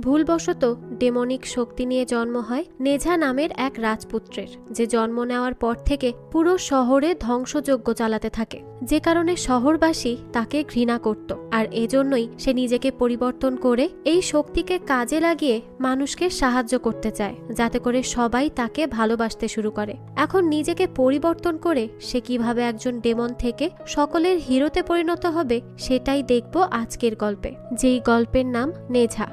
ভুলবশত ডেমনিক শক্তি নিয়ে জন্ম হয় নেঝা নামের এক রাজপুত্রের, যে জন্ম নেওয়ার পর থেকে পুরো শহরে ধ্বংসযজ্ঞ চালাতে থাকে, যে কারণে শহরবাসী তাকে ঘৃণা করত। আর এজন্যই সে নিজেকে পরিবর্তন করে এই শক্তিকে কাজে লাগিয়ে মানুষকে সাহায্য করতে চায়, যাতে করে সবাই তাকে ভালোবাসতে শুরু করে। এখন নিজেকে পরিবর্তন করে সে কিভাবে একজন ডেমন থেকে সকলের হিরোতে পরিণত হবে, সেটাই দেখব আজকের গল্পে, যেই গল্পের নাম নেঝা।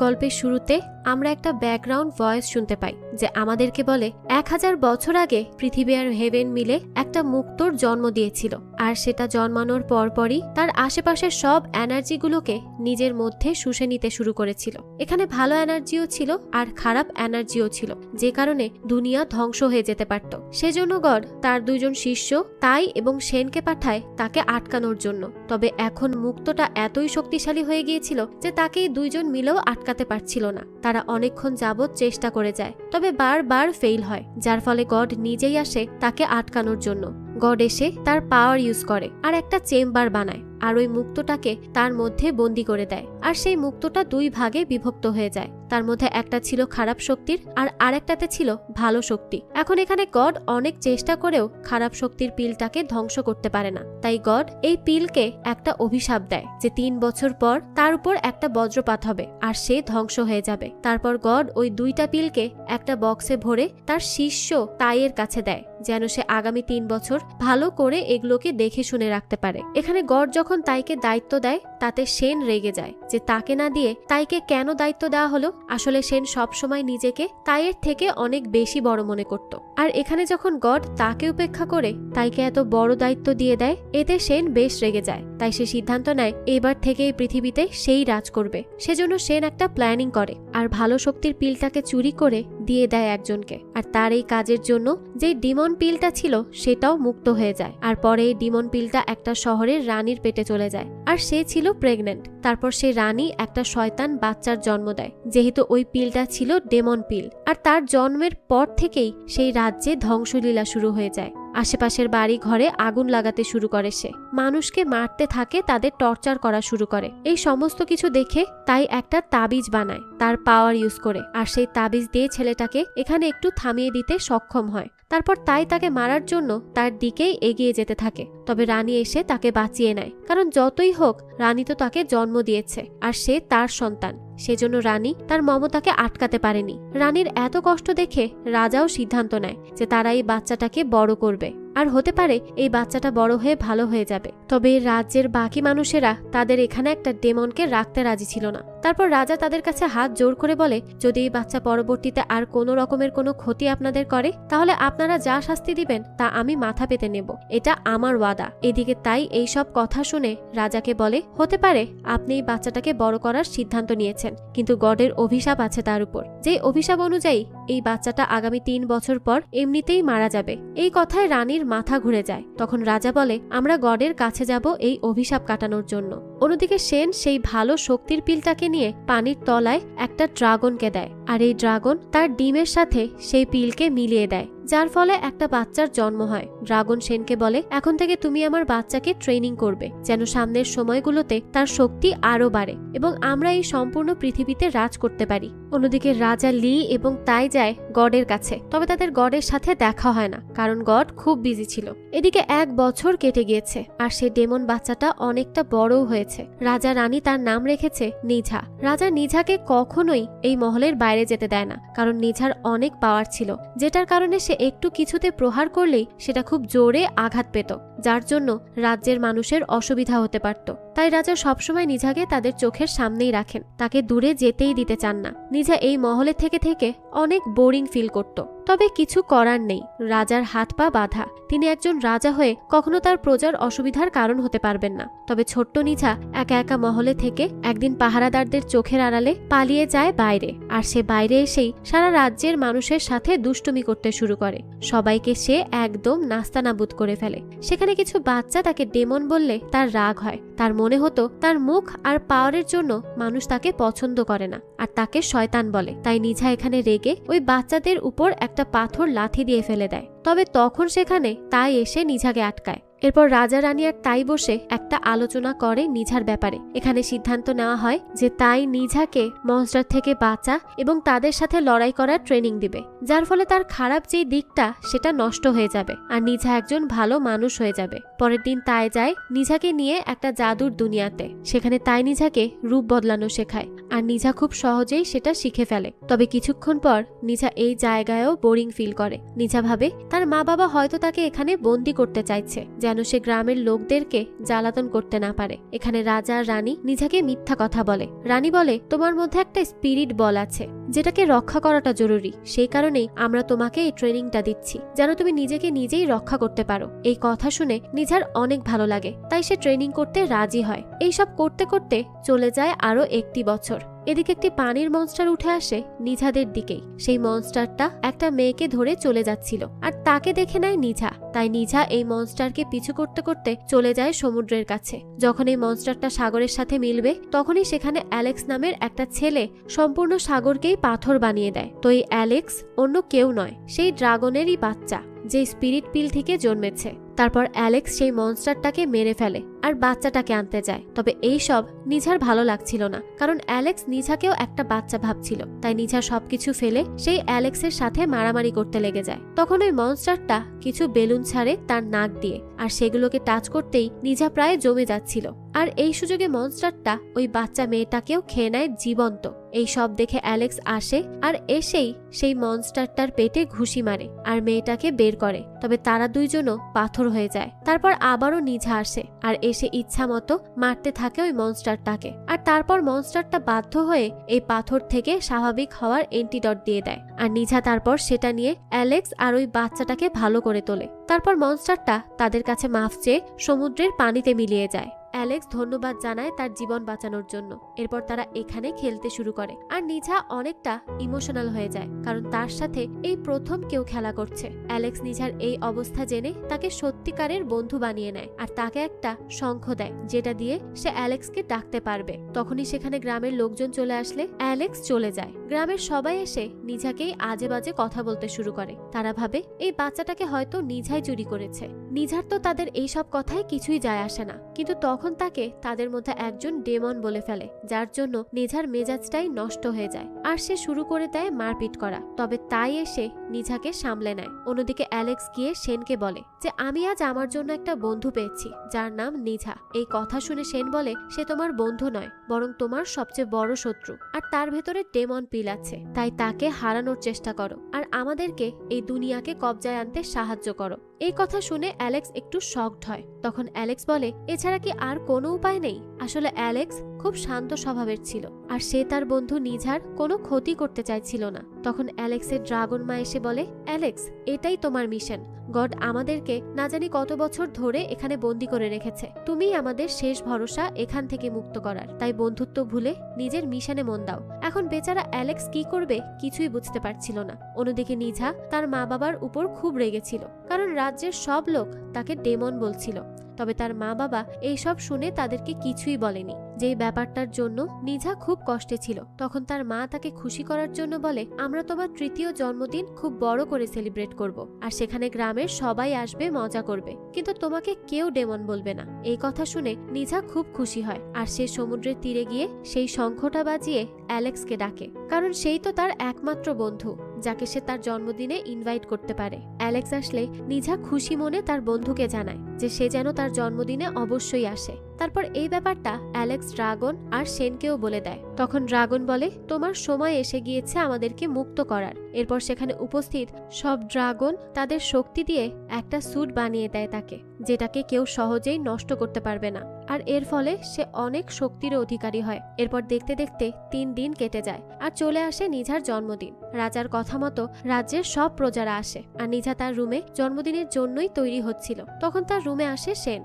গল্পের শুরুতে আমরা একটা ব্যাকগ্রাউন্ড ভয়েস শুনতে পাই, যে আমাদেরকে বলে 1000 বছর আগে পৃথিবী আর হেভেন মিলে একটা মুক্তোর জন্ম দিয়েছিল, আর সেটা জন্মানোর পরপরই তার আশেপাশের সব এনার্জিগুলোকে নিজের মধ্যে শুষে নিতে শুরু করেছিল। এখানে ভালো এনার্জিও ছিল আর খারাপ এনার্জিও ছিল, যে কারণে দুনিয়া ধ্বংস হয়ে যেতে পারত। সেজন্য গড তার দুইজন শিষ্য তাই এবং সেনকে পাঠায় তাকে আটকানোর জন্য। তবে এখন মুক্তোটা এতই শক্তিশালী হয়ে গিয়েছিল যে তাকে দুইজন মিলেও আটকাতে পারছিল না। তারা অনেকক্ষণ যাবৎ চেষ্টা করে যায়, তবে বারবার ফেল হয়, যার ফলে গড নিজেই আসে তাকে আটকানোর জন্য। গড এসে তার পাওয়ার ইউজ করে আর একটা চেম্বার বানায়, আর ওই মুক্তটাকে তার মধ্যে বন্দি করে দেয়। আর সেই মুক্তটা দুই ভাগে বিভক্ত হয়ে যায়। তার মধ্যে একটা ছিল খারাপ শক্তির আর আরেকটাতে ছিল ভালো শক্তি। এখন এখানে গড অনেক চেষ্টা করেও খারাপ শক্তির পিলটাকে ধ্বংস করতে পারে না। তাই গড এই পিলকে একটা অভিশাপ দেয় যে 3 বছর পর তার উপর একটা বজ্রপাত হবে আর সে ধ্বংস হয়ে যাবে। তারপর গড ওই দুইটা পিলকে একটা বক্সে ভরে তার শিষ্য তাইয়ের কাছে দেয়, যেন সে আগামী 3 বছর ভালো করে এগুলোকে দেখে শুনে রাখতে পারে। এখানে গড যখন তাইকে দায়িত্ব দেয়, তাতে সেন রেগে যায় যে তাকে না দিয়ে তাইকে কেন দায়িত্ব দেওয়া হলো। আসলে সেন সবসময় নিজেকে তাইয়ের থেকে অনেক বেশি বড় মনে করত। আর এখানে যখন গড তাকে উপেক্ষা করে তাইকে এত বড় দায়িত্ব দিয়ে দেয়, এতে সেন বেশ রেগে যায়। তাই সে সিদ্ধান্ত নেয় এবার থেকে এই পৃথিবীতে সেই রাজ করবে। সেজন্য সেন একটা প্ল্যানিং করে আর ভালো শক্তির পিলটাকে চুরি করে দিয়ে দেয় একজনকে। আর তার এই কাজের জন্য যে ডিমন পিলটা ছিল সেটাও মুক্ত হয়ে যায়। আর পরে এই ডিমন পিলটা একটা শহরের রানীর পেটে চলে যায়, আর সে ছিল প্রেগনেন্ট। তারপর সে রানী একটা শয়তান বাচ্চার জন্ম দেয়, যেহেতু ওই পিলটা ছিল ডেমন পিল। আর তার জন্মের পর থেকেই সেই রাজ্যে ধ্বংসলীলা শুরু হয়ে যায়। আশেপাশের বাড়ি ঘরে আগুন লাগাতে শুরু করে, সে মানুষকে মারতে থাকে, তাদের টর্চার করা শুরু করে। এই সমস্ত কিছু দেখে তাই একটা তাবিজ বানায় তার পাওয়ার ইউজ করে, আর সেই তাবিজ দিয়ে ছেলেটাকে এখানে একটু থামিয়ে দিতে সক্ষম হয়। তারপর তাই তাকে মারার জন্য তার দিকেই এগিয়ে যেতে থাকে। তবে রানী এসে তাকে বাঁচিয়ে নেয়, কারণ যতই হোক রানী তো তাকে জন্ম দিয়েছে আর সে তার সন্তান। সেজন্য রানী তার মমতাকে আটকাতে পারেনি। রানীর এত কষ্ট দেখে রাজাও সিদ্ধান্ত নেয় যে তারা এই বাচ্চাটাকে বড় করবে, আর হতে পারে এই বাচ্চাটা বড় হয়ে ভালো হয়ে যাবে। তবে রাজ্যের বাকি মানুষেরা তাদের এখানে একটা ডেমনকে রাখতে রাজি ছিল না। তারপর রাজা তাদের কাছে হাত জোর করে বলে, যদি এই বাচ্চা পরবর্তীতে আর কোনো রকমের কোনো ক্ষতি আপনাদের করে, তাহলে আপনারা যা শাস্তি দিবেন তা আমি মাথা পেতে নেব, এটা আমার ওয়াদা। এদিকে তাই এই সব কথা শুনে রাজাকে বলে, হতে পারে আপনি এই বাচ্চাটাকে বড় করার সিদ্ধান্ত নিয়েছেন, কিন্তু গডের অভিশাপ আছে তার উপর, যে অভিশাপ অনুযায়ী এই বাচ্চাটা আগামী 3 বছর পর এমনিতেই মারা যাবে। এই কথায় রানীর মাথা ঘুরে যায়। তখন রাজা বলে, আমরা গডের কাছে যাব এই অভিশাপ কাটানোর জন্য। অন্যদিকে সেন সেই ভালো শক্তির পিলটাকে নিয়ে পানির তলায় একটা ড্রাগনকে দেয়, আর এই ড্রাগন তার ডিমের সাথে সেই পিলকে মিলিয়ে দেয়, যার ফলে একটা বাচ্চার জন্ম হয়। ড্রাগন সেনকে বলে, এখন থেকে তুমি আমার বাচ্চাকে ট্রেনিং করবে, যেন সামনের সময়গুলোতে তার শক্তি আরো বাড়ে এবং আমরা এই সম্পূর্ণ পৃথিবীতে রাজ করতে পারি। অন্যদিকে রাজা লি এবং তাই যায় গডের কাছে, তবে তাদের গডের সাথে দেখা হয় না, কারণ গড খুব বিজি ছিল। এদিকে 1 বছর কেটে গিয়েছে আর সে ডেমন বাচ্চাটা অনেকটা বড়ও হয়েছে। রাজা রানী তার নাম রেখেছে নিঝা। রাজা নিঝাকে কখনোই এই মহলের বাইরে যেতে দেয় না, কারণ নিঝার অনেক পাওয়ার ছিল, যেটার কারণে সে একটু কিছুতে প্রহার করলেই সেটা খুব জোরে আঘাত পেত, যার জন্য রাজ্যের মানুষের অসুবিধা হতে পারত। তাই রাজা সবসময় নিঝাকে তাদের চোখের সামনেই রাখেন, তাকে দূরে যেতেই দিতে চান না। নিঝা এই মহলে থেকে থেকে অনেক বোরিং ফিল করত। তবে কিছু করার নেই, রাজার হাত পা বাঁধা। তিনি একজন রাজা হয়ে কখনো তার প্রজার অসুবিধার কারণ হতে পারবেন না। তবে ছোট্ট নিঝা একা একা মহলে থেকে একদিন পাহারাদারদের চোখের আড়ালে পালিয়ে যায় বাইরে, আর সে বাইরে এসেই সারা রাজ্যের মানুষের সাথে দুষ্টুমি করতে শুরু করে। সবাইকে সে একদম নাস্তানাবুদ করে ফেলে। সেখানে কিছু বাচ্চা তাকে ডেমন বললে তার রাগ হয়। তার মনে হতো তার মুখ আর পাওয়ারের জন্য মানুষ তাকে পছন্দ করে না আর তাকে শয়তান বলে। তাই নিঝা এখানে রেগে ওই বাচ্চাদের উপর একটা পাথর লাথি দিয়ে ফেলে দেয়। তবে তখন সেখানে তাই এসে নিঝাকে আটকায় এরপর রাজা রানী আর তাই বসে একটা আলোচনা করে নিঝার ব্যাপারে। এখানে সিদ্ধান্ত নেওয়া হয় যে তাই নিঝাকে মনস্টার থেকে বাঁচা এবং তাদের সাথে লড়াই করার ট্রেনিং দিবে, যার ফলে তার খারাপ যে দিকটা সেটা নষ্ট হয়ে যাবে আর নিঝা একজন ভালো মানুষ হয়ে যাবে। পরের দিন তাই যায় নিঝাকে নিয়ে একটা জাদুর দুনিয়াতে। সেখানে তাই নিঝাকে রূপ বদলানো শেখায় আর নিঝা খুব সহজেই সেটা শিখে ফেলে। তবে কিছুক্ষণ পর নিঝা এই জায়গায়ও বোরিং ফিল করে। নিঝা ভাবে তার মা বাবা হয়তো তাকে এখানে বন্দি করতে চাইছে যেন সে গ্রামের লোকদেরকে জ্বালাতন করতে না পারে। এখানে রাজা আর রানী নিঝাকে মিথ্যা কথা বলে। রানী বলে, তোমার মধ্যে একটা স্পিরিট বল আছে যেটাকে রক্ষা করাটা জরুরি, সেই কারণেই আমরা তোমাকে এই ট্রেনিংটা দিচ্ছি যেন তুমি নিজেকে নিজেই রক্ষা করতে পারো। এই কথা শুনে নিঝার অনেক ভালো লাগে, তাই সে ট্রেনিং করতে রাজি হয়। এইসব করতে করতে চলে যায় আরো 1টি বছর। এদিকে একটি পানির মনস্টার উঠে আসে নিঝাদের দিকেই। সেই মনস্টারটা একটা মেয়েকে ধরে চলে যাচ্ছিল আর তাকে দেখে নেয় নিঝা। তাই নিঝা এই মনস্টারকে পিছু করতে করতে চলে যায় সমুদ্রের কাছে। যখন এই মনস্টারটা সাগরের সাথে মিলবে তখনই সেখানে অ্যালেক্স নামের একটা ছেলে সম্পূর্ণ সাগরকেই পাথর বানিয়ে দেয়। তো এই অ্যালেক্স অন্য কেউ নয়, সেই ড্রাগনেরই বাচ্চা যে স্পিরিট পিল থেকে জন্মেছে। তারপর অ্যালেক্স সেই মনস্টারটাকে মেরে ফেলে আর বাচ্চাটাকে আনতে যায়। তবে এই সব নিঝার ভালো লাগছিল না, কারণ অ্যালেক্স নিঝাকেও একটা বাচ্চা ভাবছিল। তাই নিঝা সবকিছু ফেলে সেই অ্যালেক্সের সাথে মারামারি করতে লেগে যায়। তখন ওই মনস্টারটা কিছু বেলুন ছাড়ে তার নাক দিয়ে, আর সেগুলোকে টাচ করতেই নিঝা প্রায় জমে যাচ্ছিল। আর এই সুযোগে মনস্টারটা ওই বাচ্চা মেয়েটাকেও খেয়ে নেয় জীবন্ত। এই সব দেখে অ্যালেক্স আসে আর এসেই সেই মনস্টারটার পেটে ঘুষি মারে আর মেয়েটাকে বের করে। তবে তারা দুইজনও পাথর হয়ে যায়। তারপর আবারও নিঝা আসে আর এসে ইচ্ছা মতো মারতে থাকে ওই মনস্টারটাকে। আর তারপর মনস্টারটা বাধ্য হয়ে এই পাথর থেকে স্বাভাবিক হওয়ার এন্টিডট দিয়ে দেয়। আর নিঝা তারপর সেটা নিয়ে অ্যালেক্স আর ওই বাচ্চাটাকে ভালো করে তোলে। তারপর মনস্টারটা তাদের কাছে মাফ চেয়ে সমুদ্রের পানিতে মিলিয়ে যায়। অ্যালেক্স ধন্যবাদ জানায় তার জীবন বাঁচানোর জন্য। এরপর তারা এখানে খেলতে শুরু করে আর নিঝা অনেকটা ইমোশনাল হয়ে যায়, কারণ তার সাথে এই প্রথম কেউ খেলা করছে। অ্যালেক্স নিঝার এই অবস্থা জেনে তাকে সত্যিকারের বন্ধু বানিয়ে নেয় আর তাকে একটা শঙ্খ দেয় যেটা দিয়ে সে অ্যালেক্সকে ডাকতে পারবে। তখনই সেখানে গ্রামের লোকজন চলে আসলে অ্যালেক্স চলে যায়। গ্রামের সবাই এসে নিঝাকেই আজে বাজে কথা বলতে শুরু করে। তারা ভাবে এই বাচ্চাটাকে হয়তো নিঝাই চুরি করেছে। নিঝার তো তাদের এইসব কথায় কিছুই যায় আসে না, কিন্তু তখন তাকে তাদের মধ্যে একজন ডেমন বলে ফেলে, যার জন্য নিঝার মেজাজটাই নষ্ট হয়ে যায় আর সে শুরু করে দেয় মারপিট করা। তবে তাই এসে নিঝাকে সামলে নেয়। অন্যদিকে অ্যালেক্স গিয়ে সেনকে বলে যে আমি আজ আমার জন্য একটা বন্ধু পেয়েছি যার নাম নিঝা। এই কথা শুনে সেন বলে সে তোমার বন্ধু নয়, বরং তোমার সবচেয়ে বড় শত্রু, আর তার ভেতরে ডেমন পিল আছে। তাই তাকে হারানোর চেষ্টা করো আর আমাদেরকে এই দুনিয়াকে কবজায় আনতে সাহায্য করো। এই কথা শুনে অ্যালেক্স একটু শকড হয়। তখন অ্যালেক্স বলে এছাড়া কি আর কোনো উপায় নেই? আসলে অ্যালেক্স খুব শান্ত স্বভাবের ছিল আর সে তার বন্ধু নিঝার কোনো ক্ষতি করতে চাইছিল না। তখন অ্যালেক্সের ড্রাগন মা এসে বলে অ্যালেক্স, এটাই তোমার মিশন। গড আমাদেরকে না জানি কত বছর ধরে এখানে বন্দি করে রেখেছে। তুমিই আমাদের শেষ ভরসা এখান থেকে মুক্ত করার। তাই বন্ধুত্ব ভুলে নিজের মিশনে মন দাও। এখন বেচারা অ্যালেক্স কি করবে কিছুই বুঝতে পারছিল না। অন্যদিকে নিঝা তার মা বাবার উপর খুব রেগেছিল, কারণ রাজ্যের সব লোক তাকে ডেমন বলছিল। তবে তার মা বাবা এইসব শুনে তাদেরকে কিছুই বলেনি। যেই ব্যাপারটার জন্য নিঝা খুব কষ্টে ছিল। তখন তার মা তাকে খুশি করার জন্য বলে আমরা তোমার 3য় জন্মদিন খুব বড় করে সেলিব্রেট করব আর সেখানে গ্রামের সবাই আসবে, মজা করবে, কিন্তু তোমাকে কেউ ডেমন বলবে না। এই কথা শুনে নিঝা খুব খুশি হয় আর সে সমুদ্রের তীরে গিয়ে সেই শঙ্খটা বাজিয়ে অ্যালেক্সকে ডাকে, কারণ সেই তো তার একমাত্র বন্ধু যাকে সে তার জন্মদিনে ইনভাইট করতে পারে। অ্যালেক্স আসলে নিঝা খুশি মনে তার বন্ধুকে জানায় যে সে যেন তার জন্মদিনে অবশ্যই আসে। তারপর এই ব্যাপারটা অ্যালেক্স ড্রাগন আর সেনকেও বলে দেয়। তখন ড্রাগন বলে তোমার সময় এসে গিয়েছে আমাদেরকে মুক্ত করার। এরপর সেখানে উপস্থিত সব ড্রাগন তাদের শক্তি দিয়ে একটা স্যুট বানিয়ে দেয় তাকে, যেটাকে কেউ সহজেই নষ্ট করতে পারবে না। আর এর ফলে সে অনেক শক্তির অধিকারী হয়। এরপর দেখতে দেখতে 3 দিন কেটে যায় আর চলে আসে নিঝার জন্মদিন। রাজার কথা মতো রাজ্যের সব প্রজারা আসে আর নিঝা তার রুমে জন্মদিনের জন্যই তৈরি হচ্ছিল। তখন তার রুমে আসে সেন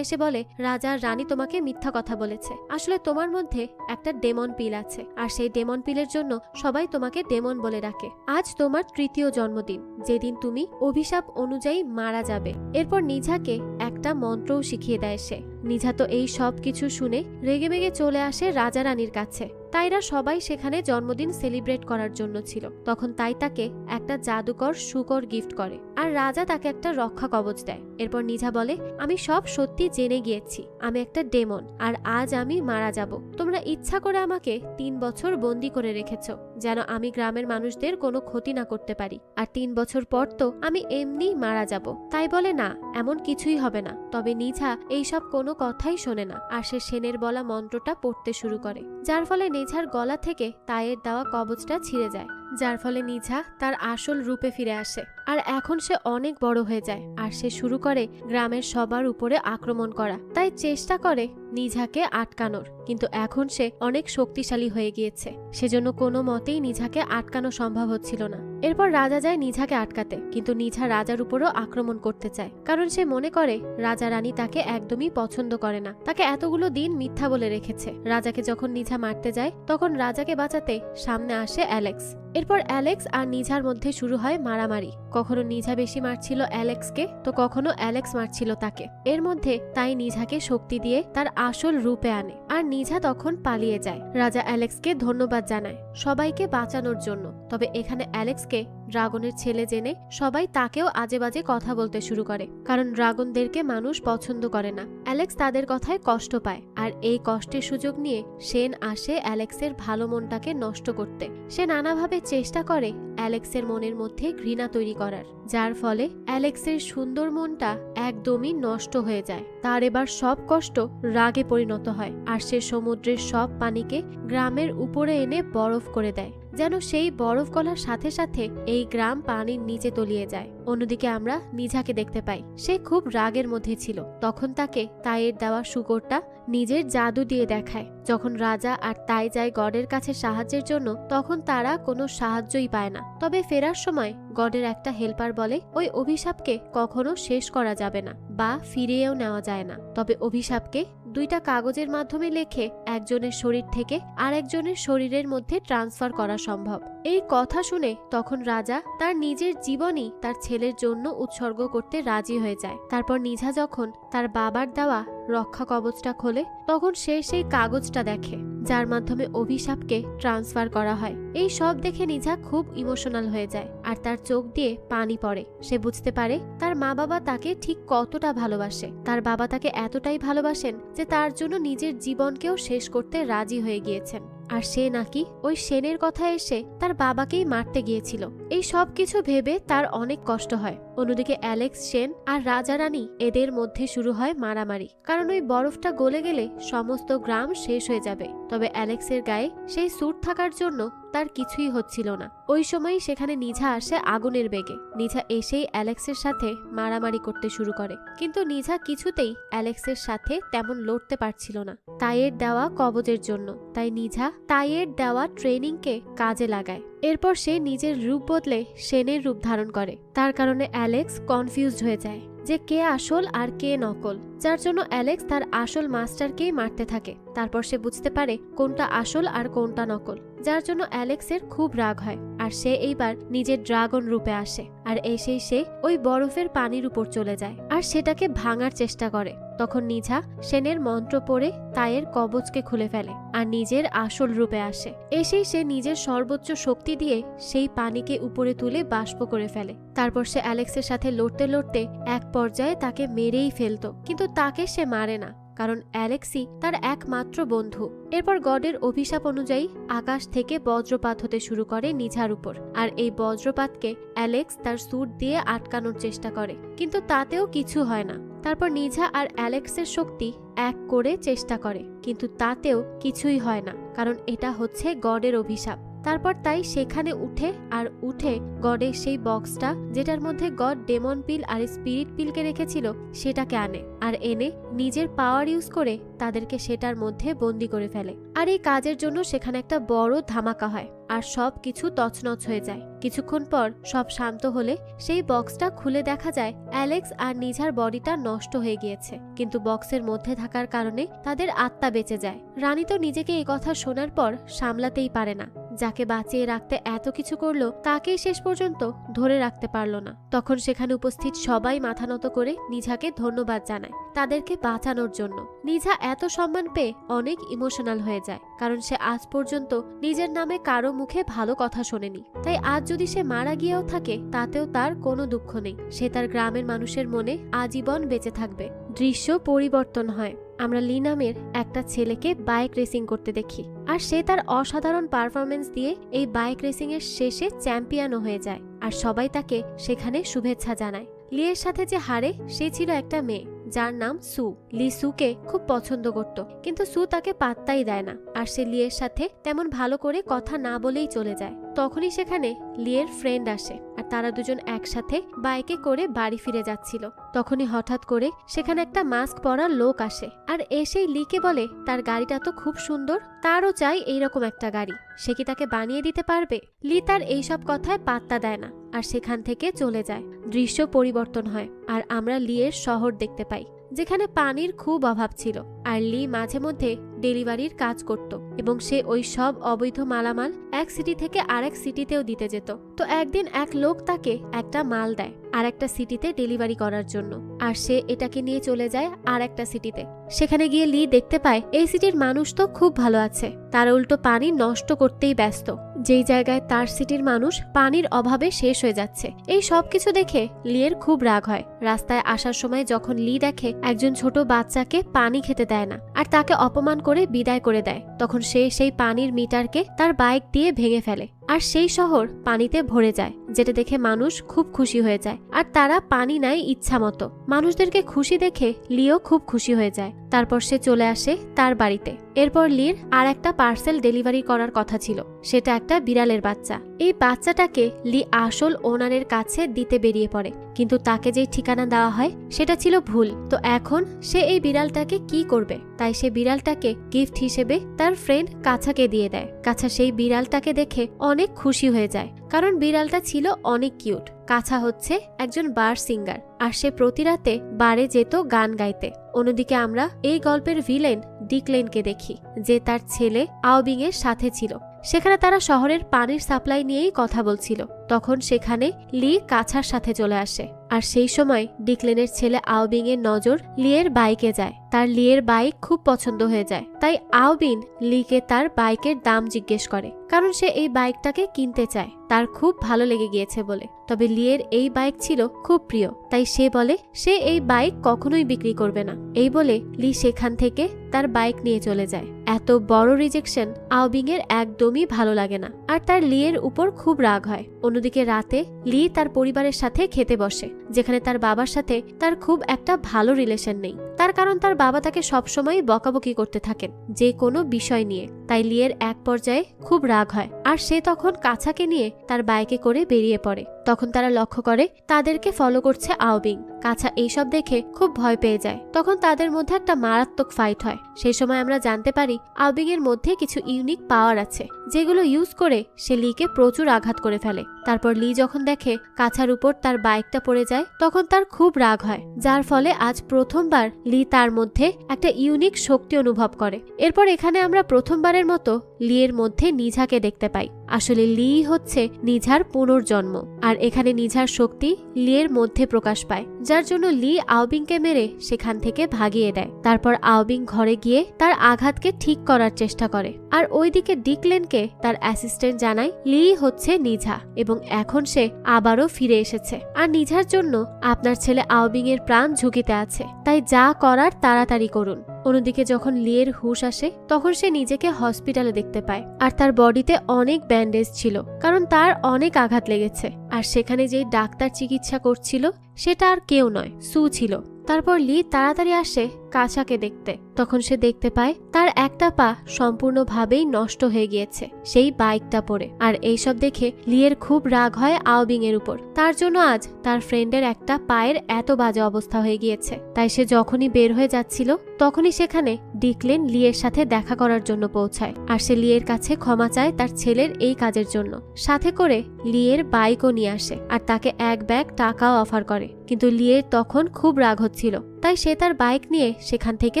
এসে বলে রাজা আর রানী তোমাকে মিথ্যা কথা বলেছে। আসলে তোমার মধ্যে একটা ডেমন পিল আছে আর সেই ডেমন পিলের জন্য সবাই তোমাকে ডেমন বলে ডাকে। আজ তোমার 3য় জন্মদিন, যেদিন তুমি অভিশাপ অনুযায়ী মারা যাবে। এরপর নিঝাকে একটা মন্ত্রও শিখিয়ে দেয় সে। নিঝা তো এই সব কিছু শুনে রেগেমেগে চলে আসে রাজা রানীর কাছে। তাইরা সবাই সেখানে জন্মদিন সেলিব্রেট করার জন্য ছিল। তখন তাই তাকে একটা জাদুকর শূকর গিফট করে, আর রাজা তাকে একটা রক্ষা কবচ দেয়। এরপর নিঝা বলে, আমি সব সত্যি জেনে গিয়েছি, আমি একটা ডেমন, আর আজ আমি মারা যাব। তোমরা ইচ্ছা করে আমাকে 3 বছর বন্দি করে রেখেছ, যেন আমি গ্রামের মানুষদের কোনো ক্ষতি না করতে পারি, আর 3 বছর পর তো আমি এমনি মারা যাব। তাই বলে, না, এমন কিছুই হবে না। তবে নিঝা এইসব কোনো কথাই শোনে না, আর সে সেনের বলা মন্ত্রটা পড়তে শুরু করে, যার ফলে নিঝার গলা থেকে তাইয়ের দেওয়া কবচটা ছিঁড়ে যায়, যার ফলে নিঝা তার আসল রূপে ফিরে আসে। আর এখন সে অনেক বড় হয়ে যায়, আর সে শুরু করে গ্রামের সবার উপরে আক্রমণ করা। তাই চেষ্টা করে নিঝাকে আটকানোর, কিন্তু এখন সে অনেক শক্তিশালী হয়ে গিয়েছে, সেজন্য কোনো মতেই নিঝাকে আটকানো সম্ভব হচ্ছিল না। এরপর রাজা যায় নিঝাকে আটকাতে, কিন্তু নিঝা রাজার উপরও আক্রমণ করতে চায়, কারণ সে মনে করে রাজা রানী তাকে একদমই পছন্দ করে না, তাকে এতগুলো দিন মিথ্যা বলে রেখেছে। রাজাকে যখন নিঝা মারতে যায়, তখন রাজাকে বাঁচাতে সামনে আসে অ্যালেক্স। এরপর অ্যালেক্স আর নিঝার মধ্যে শুরু হয় মারামারি। কখনো নিঝা বেশি মারছিল অ্যালেক্সকে, তো কখনো অ্যালেক্স মারছিল তাকে। এর মধ্যে তাই নিঝাকে শক্তি দিয়ে তার আসল রূপে আনে, আর নিঝা তখন পালিয়ে যায়। রাজা অ্যালেক্সকে ধন্যবাদ জানায় সবাইকে বাঁচানোর জন্য। তবে এখানে অ্যালেক্সকে ড্রাগনের ছেলে জেনে সবাই তাকেও আজে বাজে কথা বলতে শুরু করে, কারণ ড্রাগনদেরকে মানুষ পছন্দ করে না। অ্যালেক্স তাদের কথায় কষ্ট পায়, আর এই কষ্টের সুযোগ নিয়ে সেন আসে অ্যালেক্সের ভালো মনটাকে নষ্ট করতে। সে নানাভাবে চেষ্টা করে অ্যালেক্সের মনের মধ্যে ঘৃণা তৈরি করার, যার ফলে অ্যালেক্সের সুন্দর মনটা একদমই নষ্ট হয়ে যায়। তার এবার সব কষ্ট রাগে পরিণত হয়, আর সে সমুদ্রের সব পানিকে গ্রামের উপরে এনে বরফ করে দেয়, যেন সেই বরফ গলার সাথে সাথে এই গ্রাম পানির নিচে তলিয়ে যায়। অন্যদিকে আমরা নিঝাকে দেখতে পাই, সে খুব রাগের মধ্যে ছিল। তখন তাকে তাইয়ের দেওয়া শূকরটা নিজের জাদু দিয়ে দেখায়। যখন রাজা আর তাই যায় গডের কাছে সাহায্যের জন্য, তখন তারা কোনো সাহায্যই পায় না। তবে ফেরার সময় গডের একটা হেল্পার বলে, ওই অভিশাপকে কখনো শেষ করা যাবে না বা ফিরিয়েও নেওয়া যায় না, তবে অভিশাপকে 2টা কাগজের মাধ্যমে লেখে একজনের শরীর থেকে আরেকজনের শরীরের মধ্যে ট্রান্সফার করা সম্ভব। এই কথা শুনে তখন রাজা তার নিজের জীবনই তার ছেলের জন্য উৎসর্গ করতে রাজি হয়ে যায়। তারপর নিঝা যখন তার বাবার দেওয়া রক্ষা কবচটা খোলে, তখন সে সেই কাগজটা দেখে, যার মাধ্যমে অভিশাপকে ট্রান্সফার করা হয়। এই সব দেখে নিঝা খুব ইমোশনাল হয়ে যায়, আর তার চোখ দিয়ে পানি পড়ে। সে বুঝতে পারে তার মা বাবা তাকে ঠিক কতটা ভালোবাসে। তার বাবা তাকে এতটাই ভালোবাসেন যে তার জন্য নিজের জীবনকেও শেষ করতে রাজি হয়ে গিয়েছেন, আর সে নাকি ওই সেনের কথা এসে তার বাবাকেই মারতে গিয়েছিল। এই সব কিছু ভেবে তার অনেক কষ্ট হয়। অন্যদিকে অ্যালেক্স, সেন আর রাজা রানী এদের মধ্যে শুরু হয় মারামারি, কারণ ওই বরফটা গলে গেলে সমস্ত গ্রাম শেষ হয়ে যাবে। তবে অ্যালেক্সের গায়ে সেই স্যুট থাকার জন্য তার কিছুই হচ্ছিল না। ওই সময়ই সেখানে নিঝা আসে আগুনের বেগে। নিঝা এসেই অ্যালেক্সের সাথে মারামারি করতে শুরু করে, কিন্তু নিঝা কিছুতেই অ্যালেক্সের সাথে তেমন লড়তে পারছিল না তাইয়ের দেওয়া কবজের জন্য। তাই নিঝা তাইয়ের দেওয়া ট্রেনিংকে কাজে লাগায়। এরপর সে নিজের রূপ বদলে সেনের রূপ ধারণ করে। তার কারণে অ্যালেক্স কনফিউজড হয়ে যায় যে কে আসল আর কে নকল, যার জন্য অ্যালেক্স তার আসল মাস্টারকেই মারতে থাকে। তারপর সে বুঝতে পারে কোনটা আসল আর কোনটা নকল, যার জন্য অ্যালেক্সের খুব রাগ হয়, আর সে এইবার নিজের ড্রাগন রূপে আসে। আর এসেই সে ওই বরফের পানির উপর চলে যায় আর সেটাকে ভাঙার চেষ্টা করে। তখন নিঝা সেনের মন্ত্র পড়ে তাইয়ের কবচকে খুলে ফেলে আর নিজের আসল রূপে আসে। এসেই সে নিজের সর্বোচ্চ শক্তি দিয়ে সেই পানিকে উপরে তুলে বাষ্প করে ফেলে। তারপর সে অ্যালেক্সের সাথে লড়তে লড়তে এক পর্যায়ে তাকে মেরেই ফেলতো, কিন্তু তাকে সে মারে না, কারণ অ্যালেক্সই তার একমাত্র বন্ধু। এরপর গডের অভিশাপ অনুযায়ী আকাশ থেকে বজ্রপাত হতে শুরু করে নিঝার উপর, আর এই বজ্রপাতকে অ্যালেক্স তার স্যুট দিয়ে আটকানোর চেষ্টা করে, কিন্তু তাতেও কিছু হয় না। তারপর নিঝা আর অ্যালেক্সের শক্তি এক করে চেষ্টা করে, কিন্তু তাতেও কিছুই হয় না, কারণ এটা হচ্ছে গডের অভিশাপ। তারপর তাই সেখানে উঠে গডের সেই বক্সটা, যেটার মধ্যে গড ডেমন পিল আর স্পিরিট পিলকে রেখেছিল, সেটাকে আনে, আর এনে নিজের পাওয়ার ইউজ করে তাদেরকে সেটার মধ্যে বন্দি করে ফেলে। আর এই কাজের জন্য সেখানে একটা বড় ধামাকা হয়। আর সব কিছু তছনছ হয়ে যায়। কিছুক্ষণ পর সব শান্ত হলে সেই বক্সটা খুলে দেখা যায় অ্যালেক্স আর নিঝার বডিটা নষ্ট হয়ে গিয়েছে, কিন্তু বক্সের মধ্যে থাকার কারণে তাদের আত্মা বেঁচে যায়। রানী তো নিজেকে এই কথা শোনার পর সামলাতেই পারে না। যাকে বাঁচিয়ে রাখতে এত কিছু করলো তাকেই শেষ পর্যন্ত ধরে রাখতে পারলো না। তখন সেখানে উপস্থিত সবাই মাথা নত করে নিঝাকে ধন্যবাদ জানায় তাদেরকে বাঁচানোর জন্য। নিঝা এত সম্মান পেয়ে অনেক ইমোশনাল হয়ে যায়, কারণ সে আজ পর্যন্ত নিজের নামে কারো মুখে ভালো কথা শোনেনি। তাই আজ যদি সে মারা গিয়েও থাকে তাতেও তার কোনো দুঃখ নেই। সে তার গ্রামের মানুষের মনে আজীবন বেঁচে থাকবে। দৃশ্য পরিবর্তন হয়। আমরা লি নামের একটা ছেলেকে বাইক রেসিং করতে দেখি, আর সে তার অসাধারণ পারফরমেন্স দিয়ে এই বাইক রেসিং এর শেষে চ্যাম্পিয়নও হয়ে যায়, আর সবাই তাকে সেখানে শুভেচ্ছা জানায়। লিয়ের সাথে যে হারে সে ছিল একটা মেয়ে যার নাম সু। লি সুকে খুব পছন্দ করত, কিন্তু সু তাকে পাত্তাই দেয় না, আর সে লিয়ের সাথে তেমন ভালো করে কথা না বলেই চলে যায়। তখনই সেখানে লিয়ের ফ্রেন্ড আসে, আর তারা দুজন একসাথে বাইকে করে বাড়ি ফিরে যাচ্ছিল। তখনই হঠাৎ করে সেখানে একটা মাস্ক পরা লোক আসে, আর এসেই লিকে বলে তার গাড়িটা তো খুব সুন্দর, তারও চাই এইরকম একটা গাড়ি, সে কি তাকে বানিয়ে দিতে পারবে? লি তার এইসব কথায় পাত্তা দেয় না, আর সেখান থেকে চলে যায়। দৃশ্য পরিবর্তন হয়, আর আমরা লিয়ের শহর দেখতে পাই, যেখানে পানির খুব অভাব ছিল। আর লি মাঝে মধ্যে ডেলিভারির কাজ করত, এবং সে ওই সব অবৈধ মালামাল এক সিটি থেকে আরেক সিটিতেও দিতে যেত। তো একদিন এক লোক তাকে একটা মাল দেয় আর একটা সিটিতে ডেলিভারি করার জন্য, আর সে এটাকে নিয়ে চলে যায় আর একটা সিটিতে। সেখানে গিয়ে লি দেখতে পায় এই সিটির মানুষ তো খুব ভালো আছে, তারা উল্টো পানি নষ্ট করতেই ব্যস্ত, যেই জায়গায় তার সিটির মানুষ পানির অভাবে শেষ হয়ে যাচ্ছে। এই সব কিছু দেখে লিয়ের খুব রাগ হয়। রাস্তায় আসার সময় যখন লি দেখে একজন ছোট বাচ্চাকে পানি খেতে দেয় না আর তাকে অপমান করে বিদায় করে দেয়, তখন সে সেই পানির মিটারকে তার বাইক দিয়ে ভেঙে ফেলে, আর সেই শহর পানিতে ভরে যায়, যেটা দেখে মানুষ খুব খুশি হয়ে যায়, আর তারা পানি নেয় ইচ্ছা মতো। মানুষদেরকে খুশি দেখে লিও খুব খুশি হয়ে যায়। তারপর সে চলে আসে তার বাড়িতে। এরপর লির আর একটা পার্সেল ডেলিভারি করার কথা ছিল, সেটা একটা বিড়ালের বাচ্চা। এই বাচ্চাটাকে লি আসল ওনারের কাছে দিতে বেরিয়ে পড়ে, কিন্তু তাকে যেই ঠিকানা দেওয়া হয় সেটা ছিল ভুল। তো এখন সে এই বিড়ালটাকে কি করবে? তাই সে বিড়ালটাকে গিফট হিসেবে তার ফ্রেন্ড কাছাকে দিয়ে দেয়। কাছা সেই বিড়ালটাকে দেখে অনেক খুশি হয়ে যায়, কারণ বিড়ালটা ছিল অনেক কিউট। কাছা হচ্ছে একজন বার সিঙ্গার, আর সে প্রতি রাতে বারে যেত গান গাইতে। অন্যদিকে আমরা এই গল্পের ভিলেন ডিকলেনকে দেখি, যে তার ছেলে আওবিং এর সাথে ছিল। সেখানে তারা শহরের পানির সাপ্লাই নিয়েই কথা বলছিল। তখন সেখানে লি কাছার সাথে চলে আসে, আর সেই সময় ডিকলেনের ছেলে আওবিং এর নজর লিয়ের বাইকে যায়। তার লিয়ের বাইক খুব পছন্দ হয়ে যায়, তাই আওবিন লিকে তার বাইকের দাম জিজ্ঞেস করে, কারণ সে এই বাইকটাকে কিনতে চায়, তার খুব ভালো লেগে গিয়েছে বলে। তবে লিয়ের এই বাইক ছিল খুব প্রিয়, তাই সে বলে সে এই বাইক কখনোই বিক্রি করবে না। এই বলে লি সেখান থেকে তার বাইক নিয়ে চলে যায়। এত বড় রিজেকশন আওবিং এর একদমই ভালো লাগে না, আর তার লিয়ের উপর খুব রাগ হয়। অন্যদিকে রাতে লি তার পরিবারের সাথে খেতে বসে, যেখানে তার বাবার সাথে তার খুব একটা ভালো রিলেশন নেই। তার কারণ তার বাবা তাকে সবসময় বকাবকি করতে থাকেন যে কোনো বিষয় নিয়ে। তাই লিয়ের এক পর্যায়ে খুব রাগ হয়, আর সে তখন কাছাকে নিয়ে তার বাইকে করে বেরিয়ে পড়ে। তখন তারা লক্ষ্য করে তাদেরকে ফলো করছে আওবিং। কাছা এইসব দেখে খুব ভয় পেয়ে যায়। তখন তাদের মধ্যে একটা মারাত্মক ফাইট হয়। সেই সময় আমরা জানতে পারি আওবিং এর মধ্যে কিছু ইউনিক পাওয়ার আছে, যেগুলো ইউজ করে সে লিকে প্রচুর আঘাত করে ফেলে। তারপর লি যখন দেখে কাছার উপর তার বাইকটা পড়ে যায়, তখন তার খুব রাগ হয়, যার ফলে আজ প্রথমবার লি তার মধ্যে একটা ইউনিক শক্তি অনুভব করে। এরপর এখানে আমরা প্রথমবারের মতো লিয়ের মধ্যে নিঝাকে দেখতে পাই। আসলে লি হচ্ছে নিঝার পুনর্জন্ম, আর এখানে নিঝার শক্তি লিয়ের মধ্যে প্রকাশ পায়, যার জন্য লি আওবিংকে মেরে সেখান থেকে ভাগিয়ে দেয়। তারপর আওবিং ঘরে গিয়ে তার আঘাতকে ঠিক করার চেষ্টা করে, আর ওইদিকে ডিকলেনকে তার অ্যাসিস্ট্যান্ট জানায় লি হচ্ছে নিঝা, এবং এখন সে আবারও ফিরে এসেছে। আর নিঝার জন্য আপনার ছেলে আওবিং এর প্রাণ ঝুঁকিতে আছে, তাই যা করার তাড়াতাড়ি করুন। অন্যদিকে যখন লিয়ের হুঁশ আসে, তখন সে নিজেকে হসপিটালে দেখতে পায়, আর তার বডিতে অনেক ব্যান্ডেজ ছিল, কারণ তার অনেক আঘাত লেগেছে। আর সেখানে যেই ডাক্তার চিকিৎসা করছিল সেটা আর কেউ নয়, সু ছিল। তারপর লি তাড়াতাড়ি আসে কাসাকে দেখতে। তখন সে দেখতে পায় তার একটা পা সম্পূর্ণভাবেই নষ্ট হয়ে গিয়েছে সেই বাইকটা পড়ে। আর এইসব দেখে লিয়ের খুব রাগ হয় আওবিং এর উপর। তার জন্য আজ তার ফ্রেন্ডের একটা পায়ের এত বাজে অবস্থা হয়ে গিয়েছে। তাই সে যখনই বের হয়ে যাচ্ছিল তখনই সেখানে ডিকলেন লিয়ের সাথে দেখা করার জন্য পৌঁছায়। আর সে লিয়ের কাছে ক্ষমা চায় তার ছেলের এই কাজের জন্য। সাথে করে লিয়ের বাইকও নিয়ে আসে আর তাকে এক ব্যাগ টাকাও অফার করে। কিন্তু লিয়ের তখন খুব রাগ হচ্ছিল, তাই সে তার বাইক নিয়ে সেখান থেকে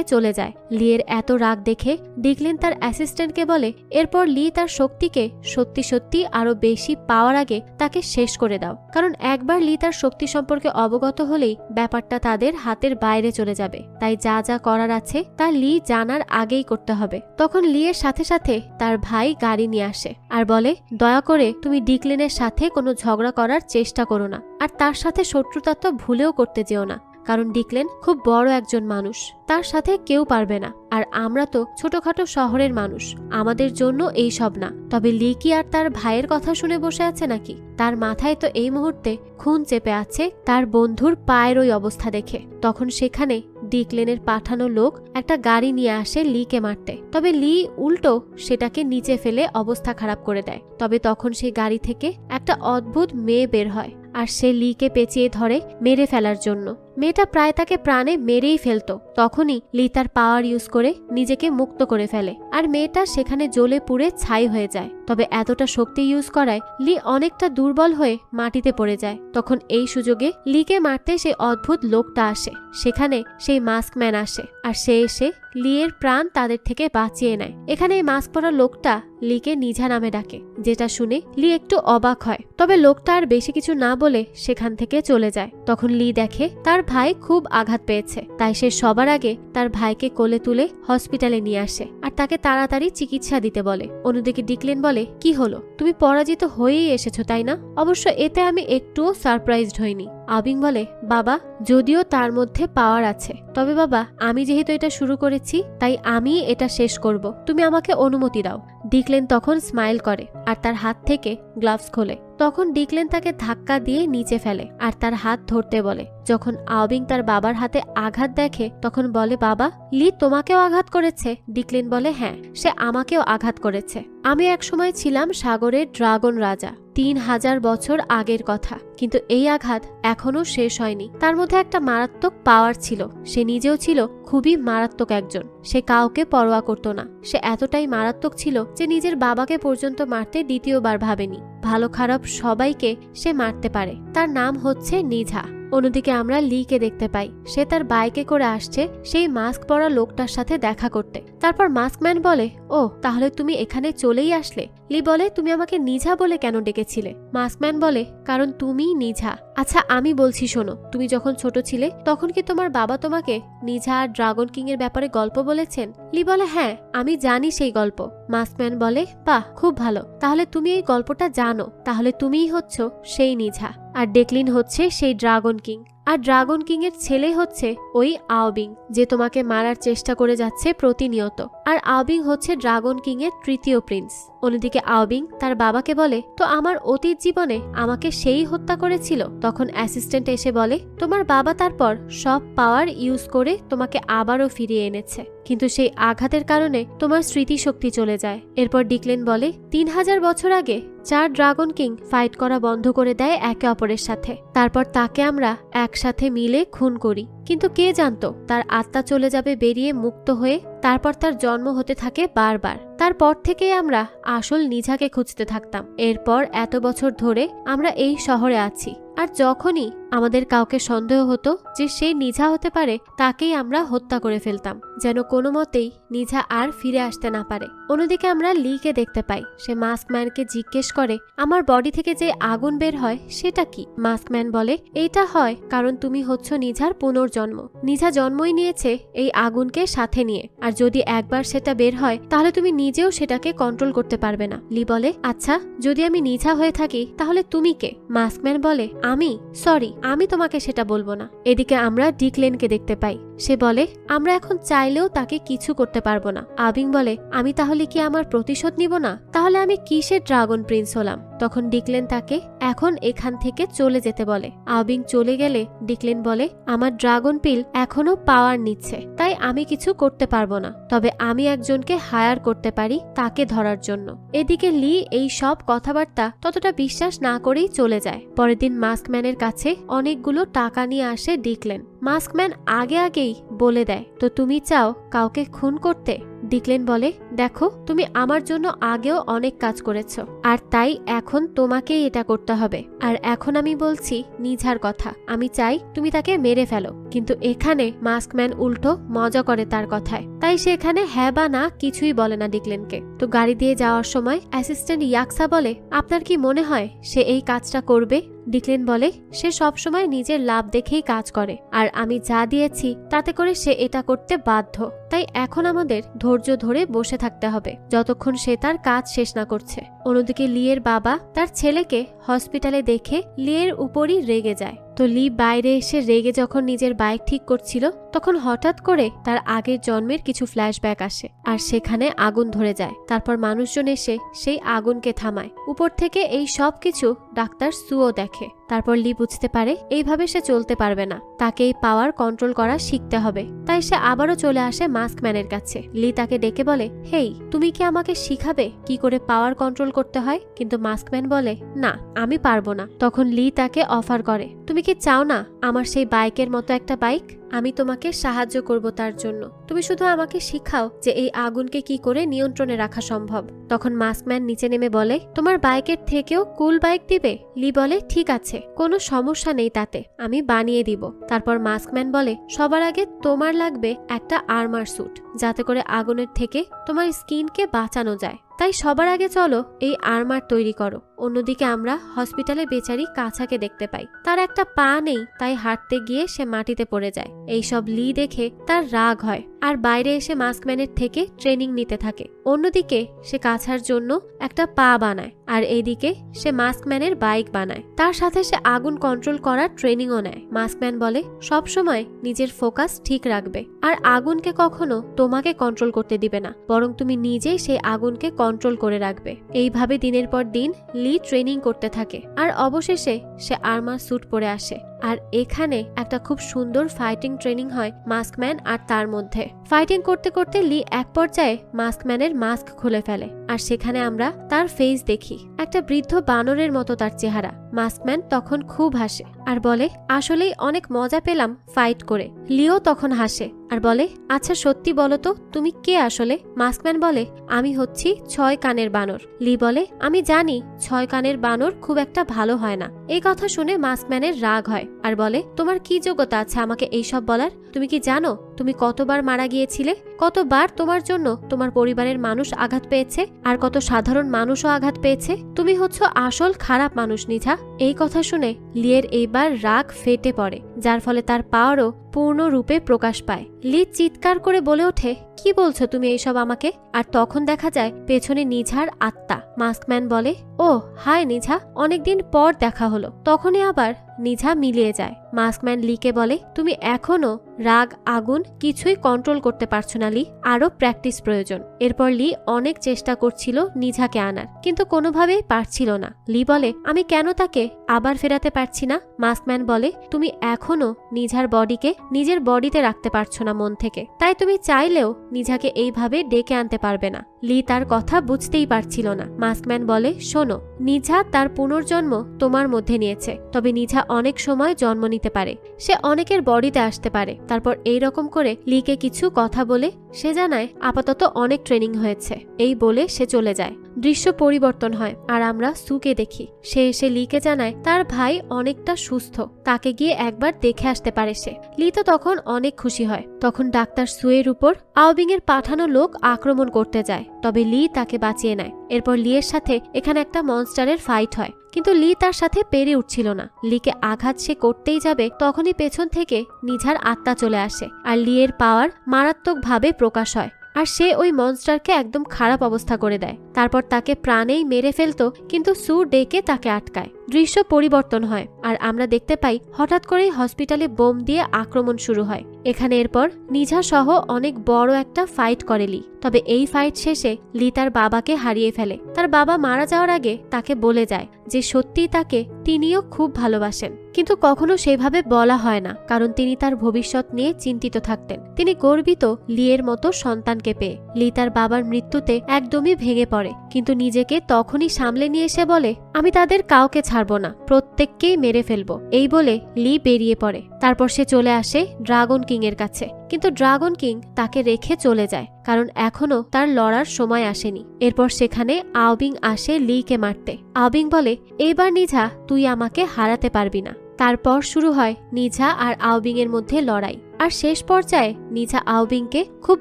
চলে যায়। লিয়ের এত রাগ দেখে ডিকলেন তার অ্যাসিস্ট্যান্টকে বলে, এরপর লি তার শক্তিকে সত্যি সত্যি আরো বেশি পাওয়ার আগে তাকে শেষ করে দাও, কারণ একবার লি তার শক্তি সম্পর্কে অবগত হলেই ব্যাপারটা তাদের হাতের বাইরে চলে যাবে। তাই যা যা করার আছে তা লি জানার আগেই করতে হবে। তখন লিয়ের সাথে সাথে তার ভাই গাড়ি নিয়ে আসে আর বলে, দয়া করে তুমি ডিকলেনের সাথে কোনো ঝগড়া করার চেষ্টা করো না, আর তার সাথে শত্রুতা তো ভুলেও করতে যেও না, কারণ ডিকলেন খুব বড় একজন মানুষ, তার সাথে কেউ পারবে না। আর আমরা তো ছোটখাটো শহরের মানুষ, আমাদের জন্য এই সব না। তবে লি কি আর তার ভাইয়ের কথা শুনে বসে আছে নাকি? তার মাথায় তো এই মুহূর্তে খুন চেপে আছে তার বন্ধুর পায়ের ওই অবস্থা দেখে। তখন সেখানে ডিকলেনের পাঠানো লোক একটা গাড়ি নিয়ে আসে লিকে মারতে। তবে লি উল্টো সেটাকে নিচে ফেলে অবস্থা খারাপ করে দেয়। তবে তখন সেই গাড়ি থেকে একটা অদ্ভুত মেয়ে বের হয় আর সে লিকে পেঁচিয়ে ধরে মেরে ফেলার জন্য। মেয়েটা প্রায় তাকে প্রাণে মেরেই ফেলতো। তখনই লি তার পাওয়ার ইউজ করে নিজেকে মুক্ত করে ফেলে আর মেয়েটা সেখানে জ্বলে পুড়ে ছাই হয়ে যায়। তবে এতটা শক্তি ইউজ করায় লি অনেকটা দুর্বল হয়ে মাটিতে পড়ে যায়। তখন এই সুযোগে লিকে মারতে সেই অদ্ভুত লোকটা আসে। সেখানে সেই মাস্কম্যান আসে আর সে এসে লিয়ের প্রাণ তাদের থেকে বাঁচিয়ে নেয়। এখানে এই মাস্ক পরা লোকটা লিকে নিঝা নামে ডাকে, যেটা শুনে লি একটু অবাক হয়। তবে লোকটা আর বেশি কিছু না বলে সেখান থেকে চলে যায়। তখন লি দেখে তার ভাই খুব আঘাত পেয়েছে, তাই সে সবার আগে তার ভাইকে কোলে তুলে হসপিটালে নিয়ে আসে আর তাকে তাড়াতাড়ি চিকিৎসা দিতে বলে। অন্যদিকে ডিকলেন বলে, কি হলো, তুমি পরাজিত হয়েই এসেছো তাই না? অবশ্য এতে আমি একটুও সারপ্রাইজড হইনি। আবিং বলে, বাবা, যদিও তার মধ্যে পাওয়ার আছে, তবে বাবা আমি যেহেতু এটা শুরু করেছি তাই আমি এটা শেষ করব, তুমি আমাকে অনুমতি দাও। ডিকলেন তখন স্মাইল করে আর তার হাত থেকে গ্লাভস খোলে। তখন ডিকলেন তাকে ধাক্কা দিয়ে নিচে ফেলে আর তার হাত ধরতে বলে। যখন আওবিং তার বাবার হাতে আঘাত দেখে তখন বলে, বাবা, লি তোমাকেও আঘাত করেছে? ডিকলেন বলে, হ্যাঁ, সে আমাকেও আঘাত করেছে। আমি একসময় ছিলাম সাগরের ড্রাগন রাজা, 3000 বছর আগের কথা, কিন্তু এই আঘাত এখনো শেষ হয়নি। তার মধ্যে একটা মারাত্মক পাওয়ার ছিল, সে নিজেও ছিল খুবই মারাত্মক একজন। সে কাউকে পরোয়া করত না। সে এতটাই মারাত্মক ছিল যে নিজের বাবাকে পর্যন্ত মারতে দ্বিতীয়বার ভাবেনি। ভালো খারাপ সবাইকে সে মারতে পারে। তার নাম হচ্ছে নিঝা। অন্যদিকে আমরা লিকে দেখতে পাই, সে তার বাইকে করে আসছে সেই মাস্ক পরা লোকটার সাথে দেখা করতে। তারপর মাস্কম্যান বলে, ও তাহলে তুমি এখানে চলেই আসলে? লি বলে, তুমি আমাকে নিঝা বলে কেন ডেকেছিলে? মাস্কম্যান বলে, কারণ তুমিই নিঝা। আচ্ছা আমি বলছি শোনো, তুমি যখন ছোট ছিলে তখন কি তোমার বাবা তোমাকে নিঝা আর ড্রাগন কিং এর ব্যাপারে গল্প বলেছেন? লি বলে, হ্যাঁ, আমি জানি সেই গল্প। মাস্কম্যান বলে, বাহ, খুব ভালো, তাহলে তুমি এই গল্পটা জানো, তাহলে তুমিই হচ্ছ সেই নিঝা আর ডেকলিন হচ্ছে সেই ড্রাগন কিং। আর ড্রাগন কিং এর ছেলে হচ্ছে ওই আওবিং, যে তোমাকে মারার চেষ্টা করে যাচ্ছে প্রতিনিয়ত। আর আওবিং হচ্ছে ড্রাগন কিং এর তৃতীয় প্রিন্স। অন্যদিকে আওবিং তার বাবাকে বলে, তো আমার অতীত জীবনে আমাকে সেই হত্যা করেছিল? তখন অ্যাসিস্ট্যান্ট এসে বলে, তোমার বাবা তারপর সব পাওয়ার ইউজ করে তোমাকে আবারও ফিরিয়ে এনেছে, কিন্তু সেই আঘাতের কারণে তোমার স্মৃতিশক্তি চলে যায়। এরপর ডিকলেন বলে, 3000 বছর আগে 4 ড্রাগন কিং ফাইট করা বন্ধ করে দেয় একে অপরের সাথে। তারপর তাকে আমরা একসাথে মিলে খুন করি, কিন্তু কে জানতো তার আত্মা চলে যাবে বেরিয়ে মুক্ত হয়ে, তারপর তার জন্ম হতে থাকে বারবার। তারপর থেকেই আমরা আসল নিঝাকে খুঁজতে থাকতাম। এরপর এত বছর ধরে আমরা এই শহরে আছি, আর যখনই আমাদের কাউকে সন্দেহ হতো যে সে নিঝা হতে পারে, তাকেই আমরা হত্যা করে ফেলতাম, যেন কোনো মতেই নিঝা আর ফিরে আসতে না পারে। অন্যদিকে আমরা লিকে দেখতে পাই, সে মাস্কম্যানকে জিজ্ঞেস করে, আমার বডি থেকে যে আগুন বের হয় সেটা কি? মাস্কম্যান বলে, এইটা হয় কারণ তুমি হচ্ছ নিঝার পুনর্জন্ম। নিঝা জন্মই নিয়েছে এই আগুনকে সাথে নিয়ে, আর যদি একবার সেটা বের হয় তাহলে তুমি নিজেও সেটাকে কন্ট্রোল করতে পারবে না। লি বলে, আচ্ছা, যদি আমি নিঝা হয়ে থাকি তাহলে তুমি কে? মাস্কম্যান বলে, আমি সরি, আমি তোমাকে সেটা বলবো না। এদিকে আমরা ডিকলেনকে দেখতে পাই, সে বলে, আমরা এখন চাইলেও তাকে কিছু করতে পারবো না। আবিং বলে, আমি তাহলে কি আমার প্রতিশোধ নিব না? তাহলে আমি কিসের ড্রাগন প্রিন্স হলাম? তখন ডিকলেন তাকে এখন এখান থেকে চলে যেতে বলে। আওবিং চলে গেলে ডিকলেন বলে, আমার ড্রাগন পিল এখনো পাওয়ার নিচ্ছে, তাই আমি কিছু করতে পারবো না, তবে আমি একজনকে হায়ার করতে পারি তাকে ধরার জন্য। এদিকে লি এই সব কথাবার্তা ততটা বিশ্বাস না করেই চলে যায়। পরের দিন মাস্কম্যানের কাছে অনেকগুলো টাকা নিয়ে আসে ডিকলেন। মাস্কম্যান আগেই বলে দেয়, তো তুমি চাও কাউকে খুন করতে? ডিকলেন বলে, দেখো তুমি আমার জন্য আগেও অনেক কাজ করেছো, আর তাই এখন তোমাকেই এটা করতে হবে। আর এখন আমি বলছি নিঝার কথা, আমি চাই তুমি তাকে মেরে ফেলো। কিন্তু এখানে মাস্কম্যান উল্টো মজা করে তার কথায়, তাই সে এখানে হ্যাঁ বা না কিছুই বলে না ডিকলেনকে। তো গাড়ি দিয়ে যাওয়ার সময় অ্যাসিস্ট্যান্ট ইয়াকসা বলে, আপনার কি মনে হয় সে এই কাজটা করবে? ডিকলেন বলে, সে সবসময় নিজের লাভ দেখেই কাজ করে, আর আমি যা দিয়েছি তাতে করে সে এটা করতে বাধ্য। তাই এখন আমাদের ধৈর্য ধরে বসে থাকতে হবে যতক্ষণ সে তার কাজ শেষ না করছে। অন্যদিকে লিয়ের বাবা তার ছেলেকে হসপিটালে দেখে লিয়ের উপরই রেগে যায়। তো লি বাইরে এসে রেগে যখন নিজের বাইক ঠিক করছিল, তখন হঠাৎ করে তার আগের জন্মের কিছু ফ্ল্যাশব্যাক আসে, আর সেখানে আগুন ধরে যায়। তারপর মানুষজন এসে সেই আগুনকে থামায়। উপর থেকে এই সব কিছু ডাক্তার সুও দেখে। তারপর লি বুঝতে পারে এইভাবে সে চলতে পারবে না, তাকে এই পাওয়ার কন্ট্রোল করা শিখতে হবে। তাই সে আবারও চলে আসে মাস্কম্যানের কাছে। লি তাকে ডেকে বলে, হেই, তুমি কি আমাকে শিখাবে কি করে পাওয়ার কন্ট্রোল করতে হয়? কিন্তু মাস্কম্যান বলে, না, আমি পারবো না। তখন লি তাকে অফার করে, তুমি কি চাও না আমার সেই বাইকের মতো একটা বাইক? আমি তোমাকে সাহায্য করব তার জন্য, তুমি শুধু আমাকে শিখাও যে এই আগুনকে কি করে নিয়ন্ত্রণে রাখা সম্ভব। তখন মাস্কম্যান নিচে নেমে বলে, তোমার বাইকের থেকেও কুল বাইক দিবে? লি বলে, ঠিক আছে, কোনো সমস্যা নেই, তাতে আমি বানিয়ে দিব। তারপর মাস্কম্যান বলে, সবার আগে তোমার লাগবে একটা আর্মার স্যুট, যাতে করে আগুনের থেকে তোমার স্কিনকে বাঁচানো যায়। তাই সবার আগে চলো এই আর্মার তৈরি করো। অন্যদিকে আমরা হসপিটালে বেচারি কাছাকে দেখতে পাই, তার একটা পা নেই, তাই হাঁটতে গিয়ে সে মাটিতে পড়ে যায়। এইসব লি দেখে তার রাগ হয়, আর বাইরে এসে মাস্কম্যানের থেকে ট্রেনিং নিতে থাকে। অন্যদিকে সে কাছার জন্য একটা পা বানায়, আর এইদিকে সে মাস্কম্যানের বাইক বানায়। তার সাথে সে আগুন কন্ট্রোল করার ট্রেনিংও নেয়। মাস্কম্যান বলে, সব সময় নিজের ফোকাস ঠিক রাখবে, আর আগুনকে কখনো তোমাকে কন্ট্রোল করতে দিবে না, বরং তুমি নিজেই সেই আগুনকে কন্ট্রোল করে রাখবে। এইভাবে দিনের পর দিন লি ট্রেনিং করতে থাকে, আর অবশেষে সে আর্মার স্যুট পরে আসে। আর এখানে একটা খুব সুন্দর ফাইটিং ট্রেনিং হয় মাস্কম্যান আর তার মধ্যে। ফাইটিং করতে করতে লি এক পর্যায়ে মাস্কম্যানের মাস্ক খুলে ফেলে, আর সেখানে আমরা তার ফেস দেখি, একটা বৃদ্ধ বানরের মতো তার চেহারা। মাস্কম্যান তখন খুব হাসে আর বলে, আসলেই অনেক মজা পেলাম ফাইট করে। লিও তখন হাসে আর বলে, আচ্ছা সত্যি বলো তো তুমি কে আসলে? মাস্কম্যান বলে, আমি হচ্ছি 6 কানের বানর। লি বলে, আমি জানি 6 কানের বানর খুব একটা ভালো হয় না। এই কথা শুনে মাস্কম্যানের রাগ হয় আর বলে, তোমার কি যোগ্যতা আছে আমাকে এইসব বলার? তুমি কি জানো তুমি কতবার মারা গিয়েছিলে? কতবার তোমার জন্য তোমার পরিবারের মানুষ আঘাত পেয়েছে, আর কত সাধারণ মানুষও আঘাত পেয়েছে? তুমি হচ্ছ আসল খারাপ মানুষ নিঝা। এই কথা শুনে লিয়ের এইবার রাগ ফেটে পড়ে, যার ফলে তার পাওয়ারও পূর্ণরূপে প্রকাশ পায়। লি চিৎকার করে বলে ওঠে, কি বলছো তুমি এইসব আমাকে? আর তখন দেখা যায় পেছনে নিঝার আত্মা। মাস্কম্যান বলে, ও হাই নিঝা, অনেকদিন পর দেখা হলো। তখনই আবার নিঝা মিলিয়ে যায়। মাস্কম্যান লিকে বলে, তুমি এখনো রাগ আগুন কিছুই কন্ট্রোল করতে পারছো না লি, আরো প্র্যাকটিস প্রয়োজন। এরপর লি অনেক চেষ্টা করছিল নিঝাকে আনার, কিন্তু কোনোভাবেই পারছিল না। লি বলে, আমি কেন তাকে আবার ফেরাতে পারছি না? মাস্কম্যান বলে, তুমি এখনো নিঝার বডিকে নিজের বডিতে রাখতে পারছো না মন থেকে, তাই তুমি চাইলেও নিঝাকে এইভাবে ডেকে আনতে পারবে না। লি তার কথা বুঝতেই পারছিল না। মাস্কম্যান বলে, শোনো, নিঝা তার পুনর্জন্ম তোমার মধ্যে নিয়েছে, তবে নিঝা অনেক সময় জন্ম নিতে পারে, সে অনেকের বডিতে আসতে পারে। তারপর এই রকম করে লিকে কিছু কথা বলে সে জানায় আপাতত অনেক ট্রেনিং হয়েছে। এই বলে সে চলে যায়। দৃশ্য পরিবর্তন হয়, আর আমরা সুকে দেখি। সে এসে লিকে জানায় তার ভাই অনেকটা সুস্থ, তাকে গিয়ে একবার দেখে আসতে পারে সে। লি তো তখন অনেক খুশি হয়। তখন ডাক্তার সুয়ের উপর আওবিং এর পাঠানো লোক আক্রমণ করতে যায়, তবে লি তাকে বাঁচিয়ে নেয়। এরপর লিয়ের সাথে এখানে একটা মনস্টারের ফাইট হয়, কিন্তু লি তার সাথে পেরে উঠছিল না। লিকে আঘাত সে করতেই যাবে, তখনই পেছন থেকে নিঝার আত্মা চলে আসে, আর লিয়ের পাওয়ার মারাত্মকভাবে প্রকাশ হয়, আর সে ওই মনস্টারকে একদম খারাপ অবস্থা করে দেয়। তারপর তাকে প্রাণেই মেরে ফেলতো, কিন্তু সু ডেকে তাকে আটকায়। দৃশ্য পরিবর্তন হয় আর আমরা দেখতে পাই হঠাৎ করেই হসপিটালে বোম দিয়ে আক্রমণ শুরু হয়। এখানে এরপর নিঝা সহ অনেক বড় একটা ফাইট করে লি। তবে এই ফাইট শেষে লি তার বাবাকে হারিয়ে ফেলে। তার বাবা মারা যাওয়ার আগে তাকে বলে যায় যে সত্যিই তাকে তিনিও খুব ভালোবাসেন, কিন্তু কখনো সেভাবে বলা হয় না, কারণ তিনি তার ভবিষ্যৎ নিয়ে চিন্তিত থাকতেন। তিনি গর্বিত লিয়ের মতো সন্তানকে পেয়ে। লি তার বাবার মৃত্যুতে একদমই ভেঙে পড়ে, কিন্তু নিজেকে তখনই সামলে নিয়ে এসে বলে, আমি তাদের কাউকে ছাড়ব না, প্রত্যেককেই মেরে ফেলবো। এই বলে লি বেরিয়ে পড়ে। তারপর সে চলে আসে ড্রাগন কিং এর কাছে, কিন্তু ড্রাগন কিং তাকে রেখে চলে যায়, কারণ এখনো তার লড়ার সময় আসেনি। এরপর সেখানে আওবিং আসে লিকে মারতে। আওবিং বলে, এবার নিঝা তুই আমাকে হারাতে পারবি না। তারপর শুরু হয় নিঝা আর আওবিং এর মধ্যে লড়াই, আর শেষ পর্যায়ে নিঝা আওবিংকে খুব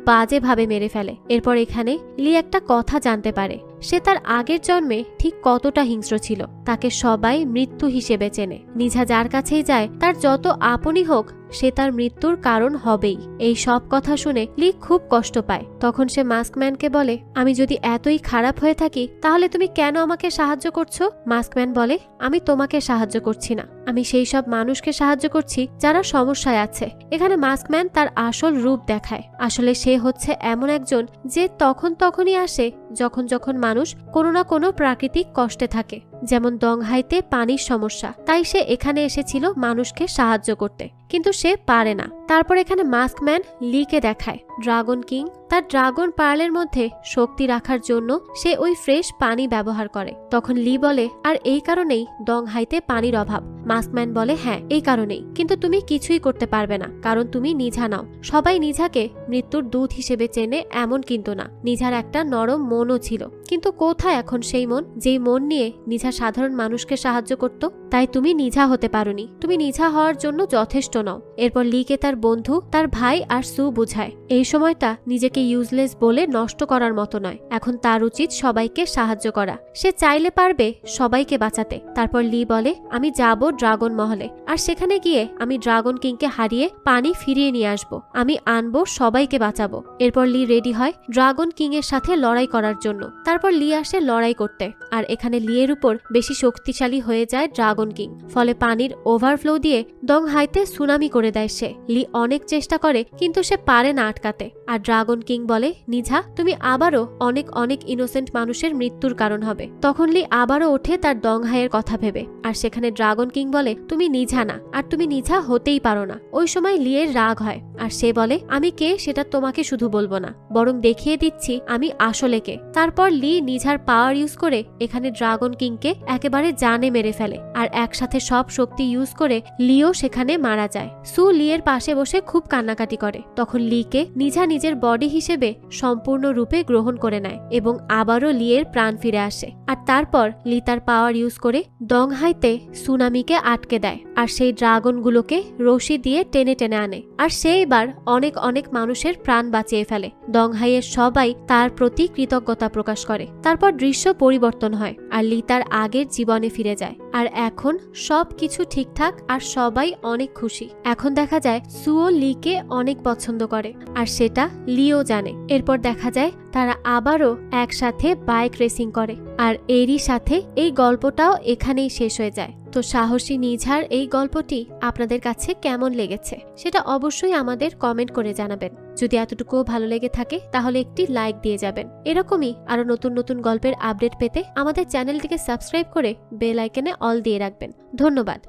বাজেভাবে মেরে ফেলে। এরপর এখানে লি একটা কথা জানতে পারে, সে তার আগের জন্মে ঠিক কতটা হিংস্র ছিল। তাকে সবাই মৃত্যু হিসেবে চেনে। নিঝা যার কাছেই যায় তার যত আপনই হোক সে তার মৃত্যুর কারণ হবেই। এই সব কথা শুনে লি খুব কষ্ট পায়। তখন সে মাস্কম্যানকে বলে, আমি যদি এতই খারাপ হয়ে থাকি তাহলে তুমি কেন আমাকে সাহায্য করছো? মাস্কম্যান বলে, আমি তোমাকে সাহায্য করছি না, আমি সেই সব মানুষকে সাহায্য করছি যারা সমস্যায় আছে। এখানে মাস্কম্যান তার আসল রূপ দেখায়। আসলে সে হচ্ছে এমন একজন যে তখনই আসে যখন মানুষ কোনো না কোনো প্রাকৃতিক কষ্টে থাকে, যেমন দংহাইতে পানির সমস্যা। তাই সে এখানে এসেছিল মানুষকে সাহায্য করতে, কিন্তু সে পারে না। তারপর এখানে মাস্কম্যান লিকে দেখায় ড্রাগন কিং তার ড্রাগন পার্লের মধ্যে শক্তি রাখার জন্য সে ওই ফ্রেশ পানি ব্যবহার করে। তখন লি বলে, আর এই কারণেই দংহাইতে পানির অভাব। মাস্কম্যান বলে, হ্যাঁ এই কারণেই, কিন্তু তুমি কিছুই করতে পারবে না, কারণ তুমি নিঝা নাও। সবাই নিঝাকে মৃত্যুর দূত হিসেবে চেনে এমন কিন্তু না। নিঝার একটা নরম মনও ছিল, কিন্তু কোথায় এখন সেই মন, যেই মন নিয়ে নিঝা সাধারণ মানুষকে সাহায্য করত? তাই তুমি নিঝা হতে পারোনি, তুমি নিঝা হওয়ার জন্য যথেষ্ট নও। এরপর লিকে তার বন্ধু, তার ভাই আর সু বুঝায় এই সময়টা নিজেকে ইউজলেস বলে নষ্ট করার মতো নয়। এখন তার উচিত সবাইকে সাহায্য করা। সে চাইলে পারবে সবাইকে বাঁচাতে। তারপর লি বলে, আমি যাব ড্রাগন মহলে, আর সেখানে গিয়ে আমি ড্রাগন কিংকে হারিয়ে পানি ফিরিয়ে নিয়ে আসবো। আমি আনবো, সবাইকে বাঁচাবো। এরপর লি রেডি হয় ড্রাগন কিং এর সাথে লড়াই করার জন্য। তারপর লি আসে লড়াই করতে, আর এখানে লিয়ের উপর বেশি শক্তিশালী হয়ে যায় ড্রাগন কিং। ফলে পানির ওভারফ্লো দিয়ে দংহাইতে সুনামি করে দেয় সে। লি অনেক চেষ্টা করে, কিন্তু সে পারে না আটকাতে। আর ড্রাগন কিং বলে, নিঝা তুমি আবারও অনেক ইনোসেন্ট মানুষের মৃত্যুর কারণ হবে। তখন লি আবারও ওঠে তার দংহাইয়ের কথা ভেবে, আর সেখানে ড্রাগন কিং বলে, তুমি নিঝা না, আর তুমি নিঝা হতেই পারো না। ওই সময় লিয়ের রাগ হয়, আর সে বলে, আমি কে সেটা তোমাকে শুধু বলবো না, বরং দেখিয়ে দিচ্ছি আমি আসলে কে। তারপর লি নিঝার পাওয়ার ইউজ করে এখানে ড্রাগন কিংকে একেবারে জানে মেরে ফেলে, আর একসাথে সব শক্তি ইউজ করে লিও সেখানে মারা যায়। সু লিয়ের পাশে বসে খুব কান্নাকাটি করে। তখন লিকে নিঝা নিজের বডি হিসেবে সম্পূর্ণ রূপে গ্রহণ করে নেয় এবং আবারও লিয়ের প্রাণ ফিরে আসে। আর তারপর লি তার পাওয়ার ইউজ করে দংহাইতে সুনামিকে আটকে দেয়, আর সেই ড্রাগনগুলোকে রশি দিয়ে টেনে আনে, আর সে এবার অনেক মানুষের প্রাণ বাঁচিয়ে ফেলে। দংহাইয়ের সবাই তার প্রতি কৃতজ্ঞতা প্রকাশ করে। তারপর দৃশ্য পরিবর্তন হয়, আর লি তার আগের জীবনে ফিরে যায়। আর এখন সব কিছু ঠিকঠাক, আর সবাই অনেক খুশি। এখন দেখা যায় সুও লিকে অনেক পছন্দ করে, আর সেটা লিও জানে। এরপর দেখা যায় তারা আবারও একসাথে বাইক রেসিং করে, আর এরই সাথে এই গল্পটাও এখানেই শেষ হয়ে যায়। তো সাহসী নিঝার এই গল্পটি আপনাদের কাছে কেমন লেগেছে সেটা অবশ্যই আমাদের কমেন্ট করে জানাবেন। যদি এতটুকুও ভালো লেগে থাকে তাহলে একটি লাইক দিয়ে যাবেন। এরকমই আরো নতুন গল্পের আপডেট পেতে আমাদের চ্যানেলটিকে সাবস্ক্রাইব করে বেল আইকনে অল দিয়ে রাখবেন। ধন্যবাদ।